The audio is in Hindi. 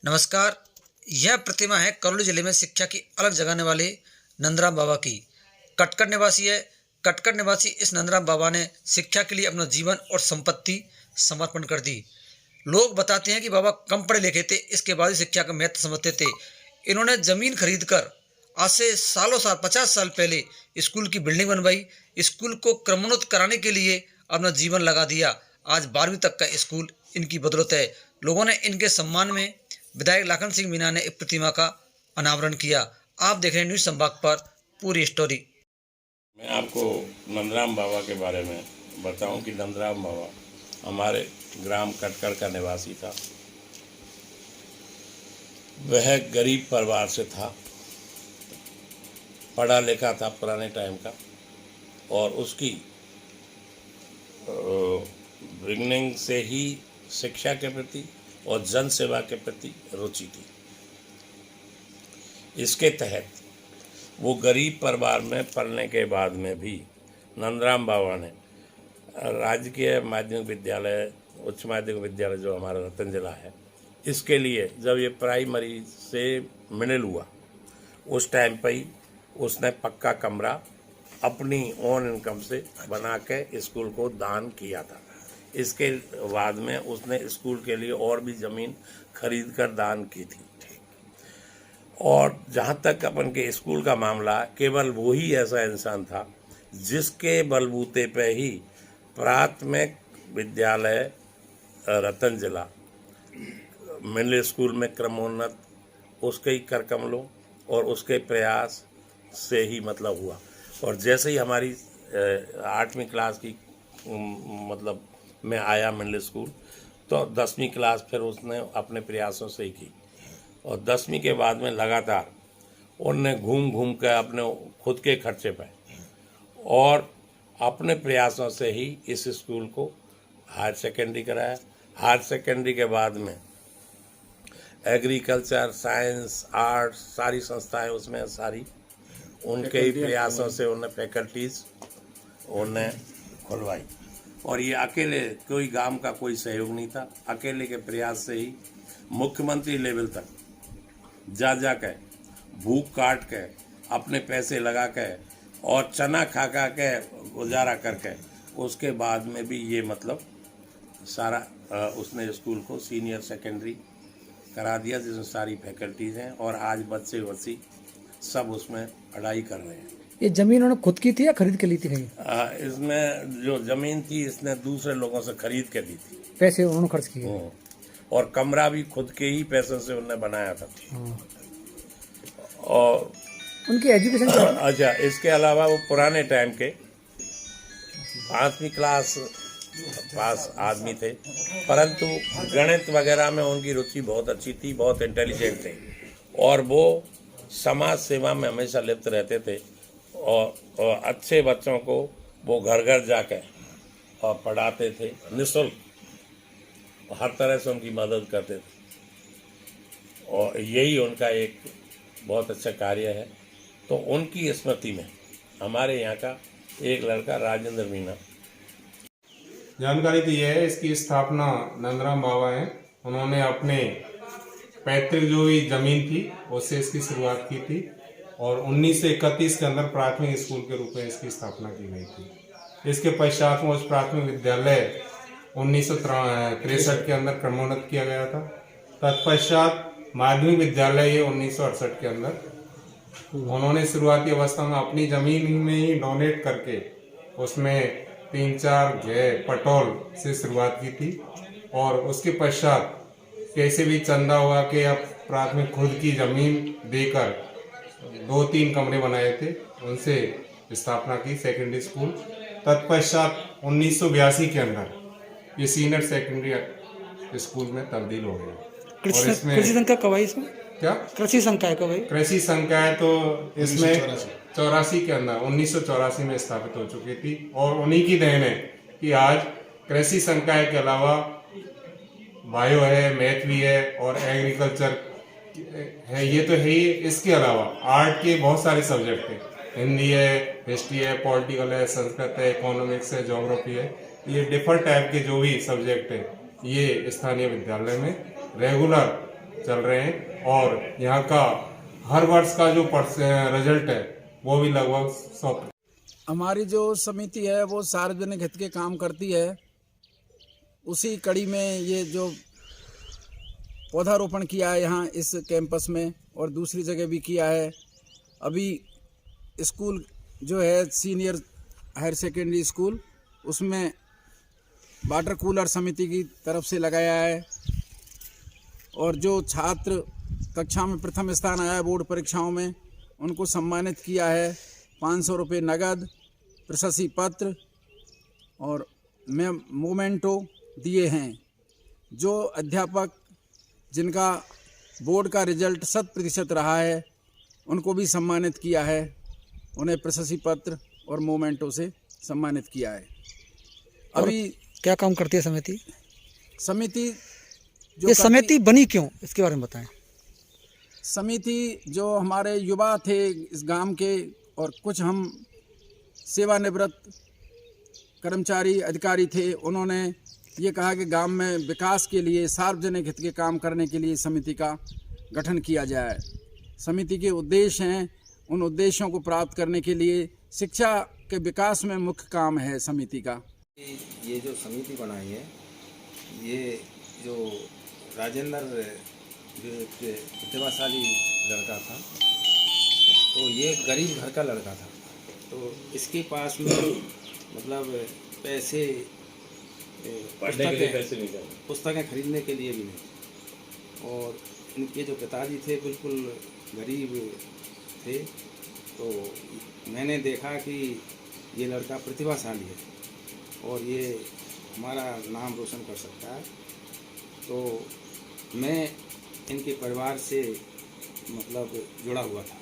नमस्कार। यह प्रतिमा है करौली जिले में शिक्षा की अलग जगाने वाले नंदराम बाबा की। कटकर निवासी है। कटकर निवासी इस नंदराम बाबा ने शिक्षा के लिए अपना जीवन और संपत्ति समर्पण कर दी। लोग बताते हैं कि बाबा कम पढ़े लिखे थे, इसके बाद ही शिक्षा का महत्व समझते थे। इन्होंने जमीन खरीद कर आज से सालों साल 50 साल पहले स्कूल की बिल्डिंग बनवाई। स्कूल को क्रमोन्नत कराने के लिए अपना जीवन लगा दिया। आज 12वीं तक का स्कूल इनकी बदौलत है। लोगों ने इनके सम्मान में विधायक लाखन सिंह मीणा ने एक प्रतिमा का अनावरण किया। आप देख रहे हैं न्यूज संभाग पर पूरी स्टोरी। मैं आपको नंदराम बाबा के बारे में बताऊं कि नंदराम बाबा हमारे ग्राम कटकर का निवासी था। वह गरीब परिवार से था, पढ़ा लिखा था पुराने टाइम का, और उसकी बिगनिंग से ही शिक्षा के प्रति और जन सेवा के प्रति रुचि थी। इसके तहत वो गरीब परिवार में पढ़ने के बाद में भी नंदराम बाबा ने राजकीय माध्यमिक विद्यालय, उच्च माध्यमिक विद्यालय जो हमारा रतन जिला है, इसके लिए जब ये प्राइमरी से मिडिल हुआ उस टाइम पर ही उसने पक्का कमरा अपनी ओन इनकम से बना के स्कूल को दान किया था। इसके बाद में उसने स्कूल के लिए और भी ज़मीन खरीद कर दान की थी। और जहाँ तक अपन के स्कूल का मामला, केवल वही ऐसा इंसान था जिसके बलबूते पे ही प्राथमिक विद्यालय रतन जिला मिडिल स्कूल में क्रमोन्नत उसके ही करकमलों और उसके प्रयास से ही मतलब हुआ। और जैसे ही हमारी 8वीं क्लास की मतलब में आया मिडिल स्कूल, तो 10वीं क्लास फिर उसने अपने प्रयासों से ही की। और 10वीं के बाद में लगातार उनने घूम घूम कर अपने खुद के खर्चे पे और अपने प्रयासों से ही इस स्कूल को हायर सेकेंडरी कराया। हायर सेकेंडरी के बाद में एग्रीकल्चर, साइंस, आर्ट्स सारी संस्थाएं उसमें सारी उनके ही प्रयासों से उन्हें फैकल्टीज उन्हें खुलवाई। और ये अकेले, कोई गांव का कोई सहयोग नहीं था, अकेले के प्रयास से ही मुख्यमंत्री लेवल तक जा के भूख काट के अपने पैसे लगा के और चना खा के गुजारा करके उसके बाद में भी ये मतलब सारा उसने स्कूल को सीनियर सेकेंडरी करा दिया, जिसमें सारी फैकल्टीज़ हैं और आज बच्चे बच्ची सब उसमें पढ़ाई कर रहे हैं। ये जमीन उन्होंने खुद की थी या खरीद के ली थी कहीं? इसमें जो जमीन थी इसने दूसरे लोगों से खरीद के दी थी। पैसे उन्होंने खर्च किए और कमरा भी खुद के ही पैसों से उन्होंने बनाया था। और उनकी एजुकेशन अच्छा, इसके अलावा वो पुराने टाइम के 5वीं क्लास पास आदमी थे, परंतु गणित वगैरह में उनकी रुचि बहुत अच्छी थी, बहुत इंटेलिजेंट थे और वो समाज सेवा में हमेशा लिप्त रहते थे। और अच्छे बच्चों को वो घर घर जाकर और पढ़ाते थे निःशुल्क, हर तरह से उनकी मदद करते थे और यही उनका एक बहुत अच्छा कार्य है। तो उनकी स्मृति में हमारे यहाँ का एक लड़का राजेंद्र मीणा। जानकारी दी है, इसकी स्थापना नंदराम बाबा हैं। उन्होंने अपने पैतृक जो भी जमीन थी उससे इसकी शुरुआत की थी और 1931 के अंदर प्राथमिक स्कूल के रूप में इसकी स्थापना की गई थी। इसके पश्चात में उस प्राथमिक विद्यालय 1963 के अंदर क्रमोन्नत किया गया था। तत्पश्चात माध्यमिक विद्यालय ये 1968 के अंदर उन्होंने शुरुआती अवस्था में अपनी जमीन में ही डोनेट करके उसमें 3-4 पटोल से शुरुआत की थी और उसके पश्चात कैसे भी चंदा हुआ कि अब प्राथमिक खुद की जमीन देकर 2-3 कमरे बनाए थे, उनसे स्थापना की सेकेंडरी स्कूल। तत्पश्चात 1982 के अंदर ये सीनियर सेकेंडरी स्कूल में तब्दील हो गया। और इसमें कृषि संख्या कब आई? इसमें क्या कृषि संख्या कब आई? कृषि संख्या है तो इसमें 84 के अंदर 1984 में स्थापित हो चुकी थी और उन्हीं की देन है कि आज कृषि संकाय के अलावा बायो है, मैथ भी है और एग्रीकल्चर है, ये तो है ही। इसके अलावा आर्ट के बहुत सारे सब्जेक्ट हैं, हिंदी है, हिस्ट्री है, पॉलिटिकल है, संस्कृत है, इकोनॉमिक्स है, ज्योग्राफी है। ये डिफरेंट टाइप के जो भी सब्जेक्ट है ये स्थानीय विद्यालय में रेगुलर चल रहे हैं और यहाँ का हर वर्ष का जो रिजल्ट है वो भी लगभग 100। हमारी जो समिति है वो सार्वजनिक हित के काम करती है। उसी कड़ी में ये जो पौधारोपण किया है यहाँ इस कैंपस में और दूसरी जगह भी किया है। अभी स्कूल जो है सीनियर हायर सेकेंडरी स्कूल, उसमें वाटर कूलर समिति की तरफ से लगाया है। और जो छात्र कक्षा में प्रथम स्थान आया बोर्ड परीक्षाओं में, उनको सम्मानित किया है। 500 रुपये नगद, प्रशस्ति पत्र और मोमेंटो दिए हैं। जो अध्यापक जिनका बोर्ड का रिजल्ट 100% रहा है, उनको भी सम्मानित किया है। उन्हें प्रशस्ति पत्र और मोमेंटो से सम्मानित किया है। अभी क्या काम करती है समिति? समिति जो ये समिति बनी क्यों, इसके बारे में बताएं। समिति जो हमारे युवा थे इस गांव के और कुछ हम सेवानिवृत्त कर्मचारी अधिकारी थे, उन्होंने ये कहा कि गांव में विकास के लिए सार्वजनिक हित के काम करने के लिए समिति का गठन किया जाए। समिति के उद्देश्य हैं, उन उद्देश्यों को प्राप्त करने के लिए शिक्षा के विकास में मुख्य काम है समिति का। ये जो समिति बनाई है, ये जो राजेंद्र जो एक प्रतिभाशाली लड़का था, तो ये गरीब घर का लड़का था। तो इसके पास में मतलब पैसे पुस्तकें खरीदने के लिए भी नहीं, और इनके जो पिताजी थे बिल्कुल गरीब थे। तो मैंने देखा कि ये लड़का प्रतिभाशाली है और ये हमारा नाम रोशन कर सकता है। तो मैं इनके परिवार से मतलब जुड़ा हुआ था।